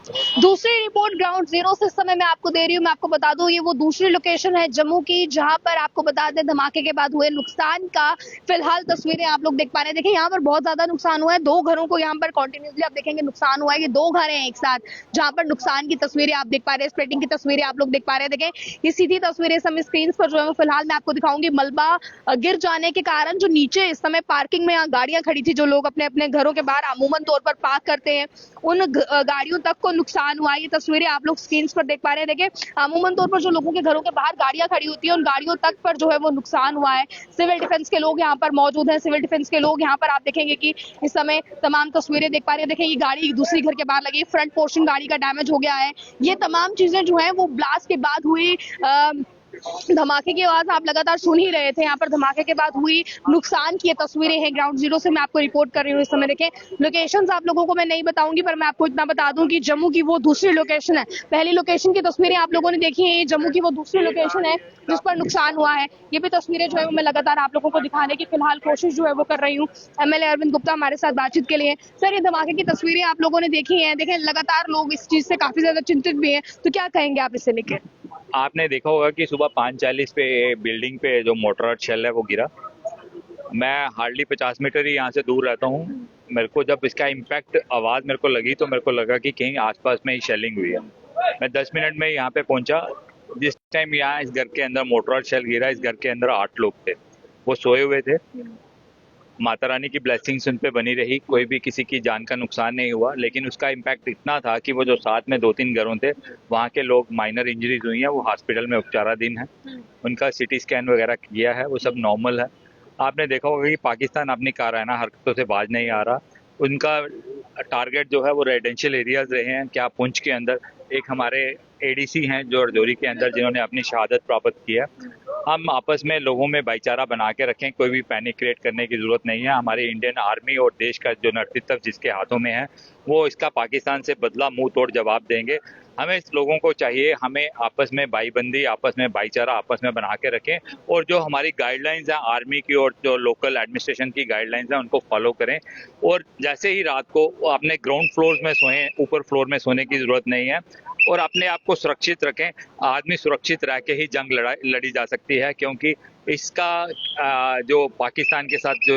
दूसरी report ground zero से इस समय मैं आपको दे रही हूँ। मैं आपको बता दूं, ये वो दूसरी लोकेशन है जम्मू की, जहां पर आपको बता दें धमाके के बाद हुए नुकसान का फिलहाल तस्वीरें आप लोग देख पा रहे हैं। देखिए यहाँ पर बहुत ज्यादा नुकसान हुआ है, 2 घरों को यहाँ पर कंटिन्यूसली आप देखेंगे नुकसान हुआ है। ये 2 घर हैं एक साथ, जहां पर नुकसान की तस्वीरें आप देख पा रहे हैं, स्प्लिटिंग की तस्वीरें आप लोग देख पा रहे हैं। देखें ये सीधी तस्वीरें इस समय स्क्रीन पर जो है वो फिलहाल मैं आपको दिखाऊंगी। मलबा गिर जाने के कारण जो नीचे इस समय पार्किंग में यहाँ गाड़ियां खड़ी थी, जो लोग अपने अपने घरों के बाहर अमूमन तौर पर पार्क करते हैं, उन गाड़ियों तक को नुकसान हुआ। ये तस्वीरें आप लोग स्क्रीन पर देख पा रहे हैं। देखिए अमूमन तौर पर जो लोगों के घरों के बाहर गाड़ियां खड़ी होती है, उन गाड़ियों तक पर जो है वो नुकसान हुआ है। सिविल डिफेंस के लोग यहाँ पर मौजूद हैं। सिविल डिफेंस के लोग यहाँ पर आप देखेंगे कि इस समय तमाम तस्वीरें देख पा रहे हैं। देखिए ये गाड़ी दूसरी घर के बाहर लगी, फ्रंट पोर्शन गाड़ी का डैमेज हो गया है। ये तमाम चीजें जो है वो ब्लास्ट के बाद हुई धमाके की आवाज आप लगातार सुन ही रहे थे। यहाँ पर धमाके के बाद हुई नुकसान की ये तस्वीरें हैं, ग्राउंड जीरो से मैं आपको रिपोर्ट कर रही हूँ। इस समय देखें लोकेशंस आप लोगों को मैं नहीं बताऊंगी, पर मैं आपको इतना बता दूं कि जम्मू की वो दूसरी लोकेशन है। पहली लोकेशन की तस्वीरें आप लोगों ने देखी है, ये जम्मू की वो दूसरी लोकेशन है जिस पर नुकसान हुआ है। ये भी तस्वीरें जो है वो मैं लगातार आप लोगों को दिखाने की फिलहाल कोशिश जो है वो कर रही हूँ। एमएलए अरविंद गुप्ता हमारे साथ बातचीत के लिए। सर ये धमाके की तस्वीरें आप लोगों ने देखी है, देखें लगातार लोग इस चीज से काफी ज्यादा चिंतित भी है, तो क्या कहेंगे आप इससे लेकर? आपने देखा होगा कि सुबह 5:40 पे बिल्डिंग पे जो मोर्टार शेल है वो गिरा। मैं हार्डली 50 मीटर ही यहाँ से दूर रहता हूँ। मेरे को जब इसका इम्पैक्ट आवाज़ मेरे को लगी तो मेरे को लगा कि कहीं आसपास में ही शेलिंग हुई है। मैं 10 मिनट में यहाँ पे पहुंचा। जिस टाइम यहाँ इस घर के अंदर मोर्टार शेल गिरा, इस घर के अंदर 8 लोग थे, वो सोए हुए थे। माता रानी की ब्लेसिंग्स उन पे बनी रही, कोई भी किसी की जान का नुकसान नहीं हुआ। लेकिन उसका इम्पैक्ट इतना था कि वो जो साथ में 2-3 घरों थे, वहाँ के लोग माइनर इंजरीज हुई हैं, वो हॉस्पिटल में उपचाराधीन है। उनका सीटी स्कैन वगैरह किया है, वो सब नॉर्मल है। आपने देखा होगा कि पाकिस्तान अपनी काराना हरकतों से बाज नहीं आ रहा। उनका टारगेट जो है वो रेजिडेंशियल एरियाज रहे हैं। क्या पुंछ के अंदर एक हमारे एडीसी हैं जो रजौरी के अंदर, जिन्होंने अपनी शहादत प्राप्त की है। हम आपस में लोगों में भाईचारा बना के रखें, कोई भी पैनिक क्रिएट करने की जरूरत नहीं है। हमारी इंडियन आर्मी और देश का जो नेतृत्व जिसके हाथों में है, वो इसका पाकिस्तान से बदला मुंह तोड़ जवाब देंगे। हमें इस लोगों को चाहिए, हमें आपस में भाईबंदी, आपस में भाईचारा आपस में बना के रखें, और जो हमारी गाइडलाइंस हैं आर्मी की और जो लोकल एडमिनिस्ट्रेशन की गाइडलाइंस हैं उनको फॉलो करें। और जैसे ही रात को अपने ग्राउंड फ्लोर में सोएं, ऊपर फ्लोर में सोने की जरूरत नहीं है। और अपने आप को सुरक्षित रखें। आदमी सुरक्षित रह के ही जंग लड़ी जा सकती है, क्योंकि इसका जो पाकिस्तान के साथ जो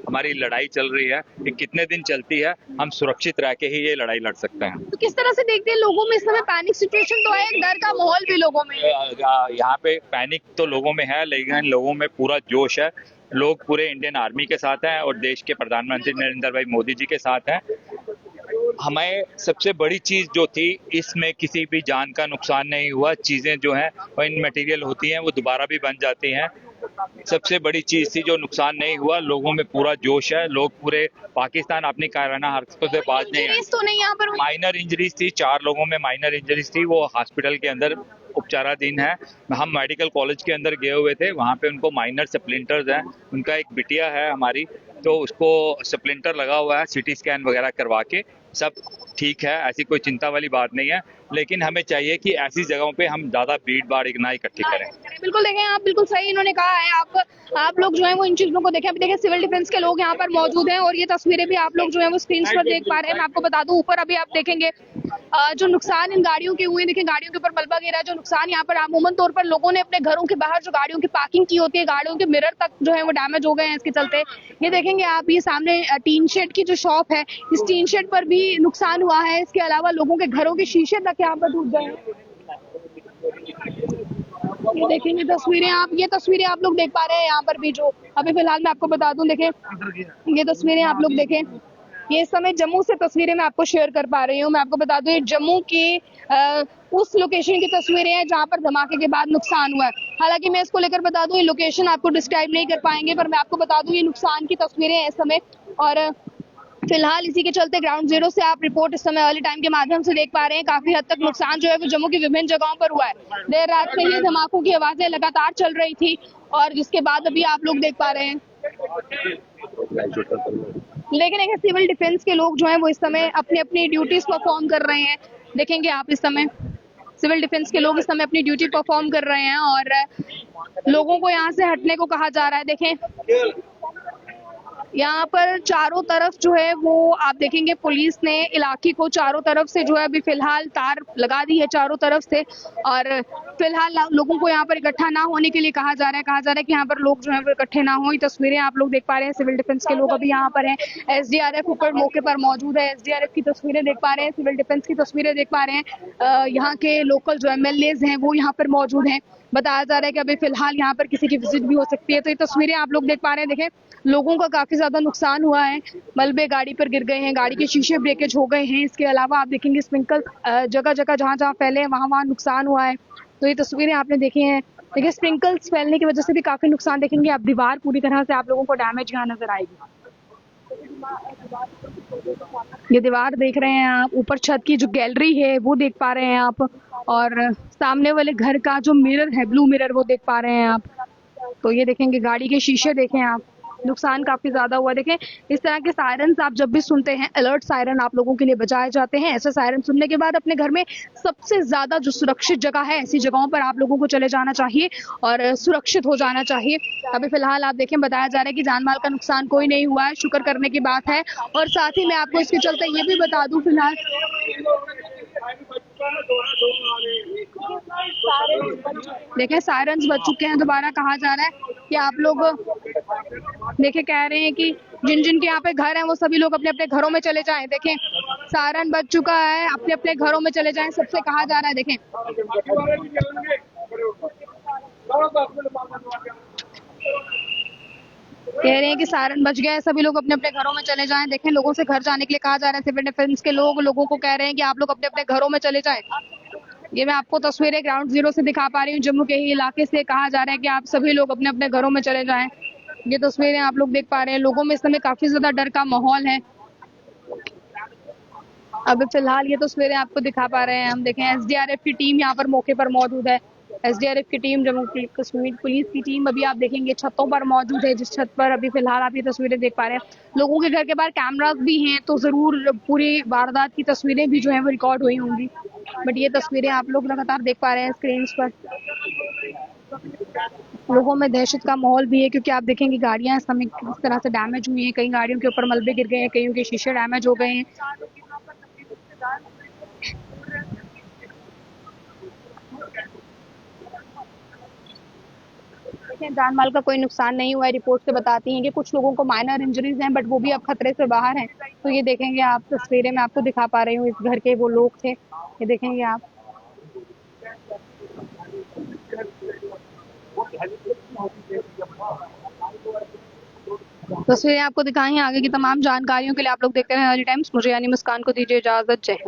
हमारी लड़ाई चल रही है, ये कितने दिन चलती है, हम सुरक्षित रह के ही ये लड़ाई लड़ सकते हैं। तो किस तरह से देखते हैं लोगों में इस समय पैनिक सिचुएशन तो है, एक डर का माहौल भी लोगों में है। यहाँ पे पैनिक तो लोगों में है, लेकिन लोगों में पूरा जोश है। लोग पूरे इंडियन आर्मी के साथ हैं और देश के प्रधानमंत्री नरेंद्र भाई मोदी जी के साथ हैं। हमें सबसे बड़ी चीज जो थी, इसमें किसी भी जान का नुकसान नहीं हुआ। चीजें जो हैं वो इन मटेरियल होती हैं, वो दोबारा भी बन जाती हैं। सबसे बड़ी चीज थी जो नुकसान नहीं हुआ, लोगों में पूरा जोश है। लोग पूरे पाकिस्तान अपनी कायराना हरकतों से बाज नहीं आए। तो नहीं यहाँ पर माइनर इंजरीज थी, 4 लोगों में माइनर इंजरीज थी, वो हॉस्पिटल के अंदर उपचाराधीन है। हम मेडिकल कॉलेज के अंदर गए हुए थे, वहाँ पे उनको माइनर स्प्लिंटर्स हैं। उनका एक बिटिया है हमारी, तो उसको स्प्लिंटर लगा हुआ है, सीटी स्कैन वगैरह करवा के सब ठीक है, ऐसी कोई चिंता वाली बात नहीं है। लेकिन हमें चाहिए कि ऐसी जगहों पे हम ज्यादा भीड़ भाड़ ना इकट्ठी करें। बिल्कुल देखें, आप बिल्कुल सही इन्होंने कहा है। आप लोग जो है वो इन चीजों को देखें। अभी देखें सिविल डिफेंस के लोग यहाँ पर मौजूद हैं, और ये तस्वीरें भी आप लोग जो है वो स्क्रीन पर देख पा रहे हैं। मैं आपको बता दूं, ऊपर अभी आप देखेंगे जो नुकसान इन गाड़ियों के हुए, देखिए गाड़ियों के ऊपर मलबा गिरा। जो नुकसान यहाँ पर अमूमन तौर पर लोगों ने अपने घरों के बाहर जो गाड़ियों की पार्किंग की होती है, गाड़ियों के मिरर तक जो है वो डैमेज हो गए हैं इसके चलते। ये देखेंगे आप, ये सामने टीन शेड की जो शॉप है, इस टीन शेड पर भी नुकसान हुआ है। इसके अलावा लोगों के घरों के शीशे तक यहाँ पर टूट गए हैं। ये देखेंगे तस्वीरें आप, ये तस्वीरें आप लोग देख पा रहे हैं यहाँ पर भी, जो अभी फिलहाल मैं आपको बता दूं। देखें ये तस्वीरें आप लोग देखें, ये इस समय जम्मू से तस्वीरें मैं आपको शेयर कर पा रही हूँ। मैं आपको बता दूं, ये जम्मू की उस लोकेशन की तस्वीरें हैं जहां पर धमाके के बाद नुकसान हुआ है। हालांकि मैं इसको लेकर बता दूं, ये लोकेशन आपको डिस्क्राइब नहीं कर पाएंगे, पर मैं आपको बता दूं ये नुकसान की तस्वीरें हैं इस समय। और फिलहाल इसी के चलते ग्राउंड जीरो से आप रिपोर्ट इस समय अर्ली टाइम के माध्यम से देख पा रहे हैं। काफी हद तक नुकसान जो है वो जम्मू की विभिन्न जगहों पर हुआ है। देर रात से ये धमाकों की आवाजें लगातार चल रही थी, और जिसके बाद अभी आप लोग देख पा रहे हैं। लेकिन एक सिविल डिफेंस के लोग जो हैं वो इस समय अपनी अपनी ड्यूटीज परफॉर्म कर रहे हैं। देखेंगे आप इस समय सिविल डिफेंस के लोग इस समय अपनी ड्यूटी परफॉर्म कर रहे हैं, और लोगों को यहाँ से हटने को कहा जा रहा है। देखें यहाँ पर चारों तरफ जो है वो आप देखेंगे पुलिस ने इलाके को चारों तरफ से जो है अभी फिलहाल तार लगा दी है चारों तरफ से, और फिलहाल लोगों को यहाँ पर इकट्ठा ना होने के लिए कहा जा रहा है कि यहाँ पर लोग जो है वो इकट्ठे ना हो। ये तस्वीरें आप लोग देख पा रहे हैं, सिविल डिफेंस के लोग अभी यहाँ पर हैं, एसडीआरएफ ऊपर मौके पर मौजूद है, एसडीआरएफ की तस्वीरें देख पा रहे हैं, सिविल डिफेंस की तस्वीरें देख पा रहे हैं, यहाँ के लोकल जो एमएलएज हैं वो यहाँ पर मौजूद हैं। बताया जा रहा है कि अभी फिलहाल यहाँ पर किसी की विजिट भी हो सकती है। तो ये तस्वीरें आप लोग देख पा रहे हैं, देखें लोगों का काफी ज्यादा नुकसान हुआ है, मलबे गाड़ी पर गिर गए हैं, गाड़ी के शीशे ब्रेकेज हो गए हैं। इसके अलावा आप देखेंगे स्प्रिंकल जगह जगह जहां जहां फैले हैं वहां नुकसान हुआ है। तो ये तस्वीरें आपने देखी हैं, देखिए स्प्रिंकल्स फैलने की वजह से भी काफी नुकसान देखेंगे आप, दीवार पूरी तरह से आप लोगों को डैमेज यहाँ नजर आएगी। ये दीवार देख रहे हैं आप, ऊपर छत की जो गैलरी है वो देख पा रहे हैं आप, और सामने वाले घर का जो मिरर है ब्लू मिरर वो देख पा रहे हैं आप। तो ये देखेंगे गाड़ी के शीशे देखें आप, नुकसान काफी ज्यादा हुआ। देखें इस तरह के सायरन्स आप जब भी सुनते हैं, अलर्ट सायरन आप लोगों के लिए बजाए जाते हैं। ऐसे सायरन सुनने के बाद अपने घर में सबसे ज्यादा जो सुरक्षित जगह है ऐसी जगहों पर आप लोगों को चले जाना चाहिए और सुरक्षित हो जाना चाहिए। अभी फिलहाल आप देखें बताया जा रहा है कि जान माल का नुकसान कोई नहीं हुआ है, शुक्र करने की बात है। और साथ ही मैं आपको इसके चलते ये भी बता दूं फिलहाल देखें सायरन्स बज चुके हैं, दोबारा कहा जा रहा है कि आप लोग देखें कह रहे हैं कि जिन जिन के यहाँ पे घर हैं वो सभी लोग अपने अपने घरों में चले जाएं। देखें सायरन बज चुका है, अपने अपने घरों में चले जाएं, सबसे कहा जा रहा है। देखें कह रहे हैं कि सायरन बज गया है, सभी लोग अपने अपने घरों में चले जाएं। देखें लोगों से घर जाने के लिए कहा जा रहा है, सिविल डिफेंस के लोगों को कह रहे हैं कि आप लोग अपने अपने घरों में चले जाएं। ये मैं आपको तस्वीरें ग्राउंड जीरो से दिखा पा रही हूँ, जम्मू के ही इलाके से। कहा जा रहा है कि आप सभी लोग अपने अपने घरों में चले जाएं। ये तस्वीरें आप लोग देख पा रहे हैं, लोगों में इस समय काफी ज्यादा डर का माहौल है। अभी फिलहाल ये तस्वीरें आपको दिखा पा रहे हैं हम। देखें एसडीआरएफ की टीम यहाँ पर मौके पर मौजूद है, एसडीआरएफ की टीम, जम्मू कश्मीर पुलिस की टीम अभी आप देखेंगे छतों पर मौजूद है, जिस छत पर अभी फिलहाल आप ये तस्वीरें देख पा रहे हैं। लोगों के घर के बाहर कैमरास भी हैं, तो जरूर पूरी वारदात की तस्वीरें भी जो है वो रिकॉर्ड हुई होंगी। बट ये तस्वीरें आप लोग लगातार देख पा रहे हैं स्क्रीन पर। लोगों में दहशत का माहौल भी है, क्योंकि आप देखेंगे गाड़ियां इस समय किस तरह से डैमेज हुई हैं, कई गाड़ियों के ऊपर मलबे गिर गए हैं, कईयों के शीशे डैमेज हो गए हैं। जान माल का कोई नुकसान नहीं हुआ है, रिपोर्ट से बताती हैं कि कुछ लोगों को माइनर इंजरीज हैं, बट वो भी अब खतरे से बाहर हैं। तो ये देखेंगे आप तस्वीरें मैं आपको दिखा पा रही हूँ, इस घर के वो लोग थे, ये देखेंगे आप। तस्वीरें आपको दिखाई हैं, आगे की तमाम जानकारियों के लिए आप लोग देखते रहें अर्ली टाइम्स। मुझे यानी मुस्कान को दीजिए इजाजत, जय हिंद।